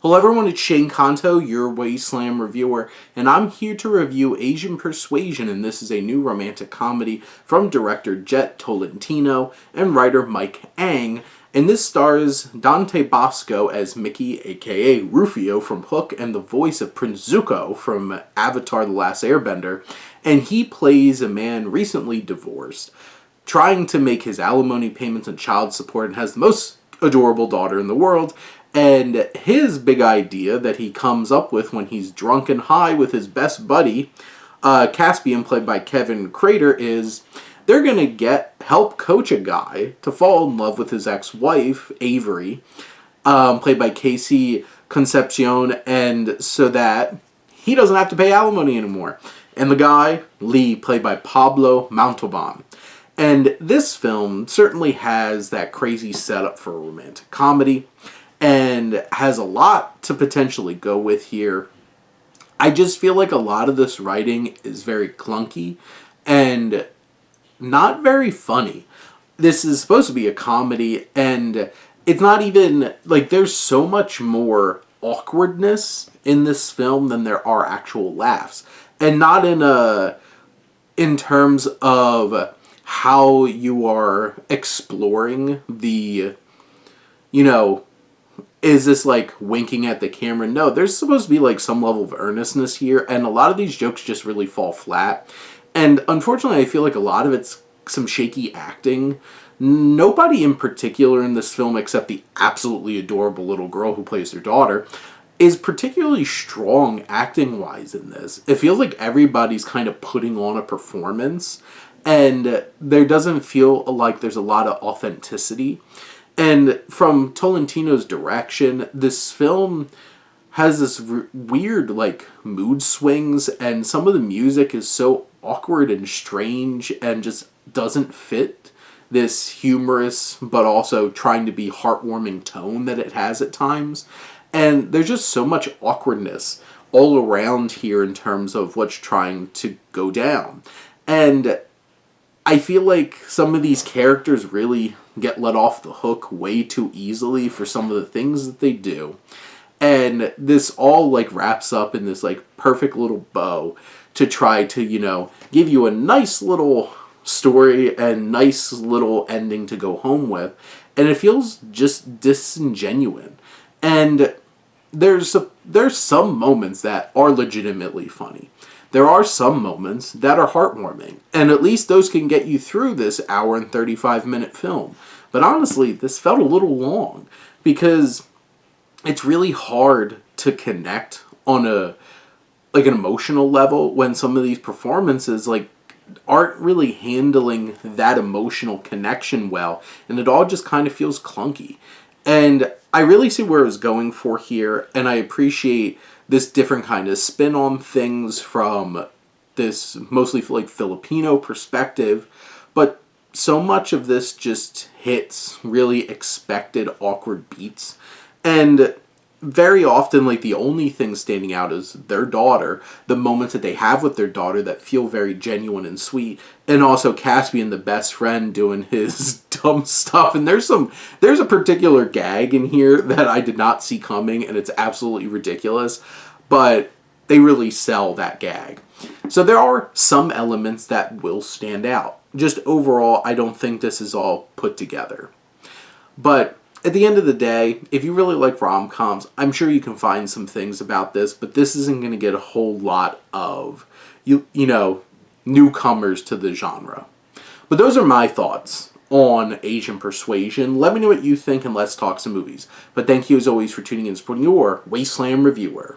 Hello everyone, it's Shane Kanto, your Wasteland reviewer, and I'm here to review Asian Persuasion, and this is a new romantic comedy from director Jet Tolentino and writer Mike Ang, and this stars Dante Bosco as Mickey, aka Rufio from Hook, and the voice of Prince Zuko from Avatar: The Last Airbender, and he plays a man recently divorced, trying to make his alimony payments and child support, and has the most adorable daughter in the world. And his big idea that he comes up with when he's drunk and high with his best buddy, Caspian, played by Kevin Crater, is they're going to help coach a guy to fall in love with his ex-wife, Avery, played by Casey Concepcion, and so that he doesn't have to pay alimony anymore. And the guy, Lee, played by Pablo Montalban. And this film certainly has that crazy setup for a romantic comedy, and has a lot to potentially go with here. I just feel like a lot of this writing is very clunky and not very funny. This is supposed to be a comedy, and it's not even, like, there's so much more awkwardness in this film than there are actual laughs. And not in terms of how you are exploring the, is this like winking at the camera? No, there's supposed to be like some level of earnestness here, and a lot of these jokes just really fall flat. And unfortunately, I feel like a lot of it's some shaky acting. Nobody in particular in this film, except the absolutely adorable little girl who plays their daughter, is particularly strong acting-wise in this. It feels like everybody's kind of putting on a performance, and there doesn't feel like there's a lot of authenticity. And from Tolentino's direction, this film has this weird, like, mood swings, and some of the music is so awkward and strange and just doesn't fit this humorous but also trying to be heartwarming tone that it has at times. And there's just so much awkwardness all around here in terms of what's trying to go down. And I feel like some of these characters really get let off the hook way too easily for some of the things that they do. And this all, like, wraps up in this, like, perfect little bow to try to, give you a nice little story and nice little ending to go home with. And it feels just disingenuous. And there's some moments that are legitimately funny. There are some moments that are heartwarming, and at least those can get you through this hour and 35-minute film. But honestly, this felt a little long, because it's really hard to connect on an emotional level when some of these performances, aren't really handling that emotional connection well, and it all just kind of feels clunky. And I really see where it was going for here, and I appreciate this different kind of spin on things from this mostly Filipino perspective, but so much of this just hits really expected awkward beats, and very often, the only thing standing out is their daughter, the moments that they have with their daughter that feel very genuine and sweet, and also Caspian, the best friend, doing his dumb stuff. And there's a particular gag in here that I did not see coming, and it's absolutely ridiculous, but they really sell that gag. So there are some elements that will stand out. Just overall, I don't think this is all put together. But at the end of the day, if you really like rom-coms, I'm sure you can find some things about this, but this isn't going to get a whole lot of, newcomers to the genre. But those are my thoughts on Asian Persuasion. Let me know what you think, and let's talk some movies. But thank you as always for tuning in and supporting your Wasteland reviewer.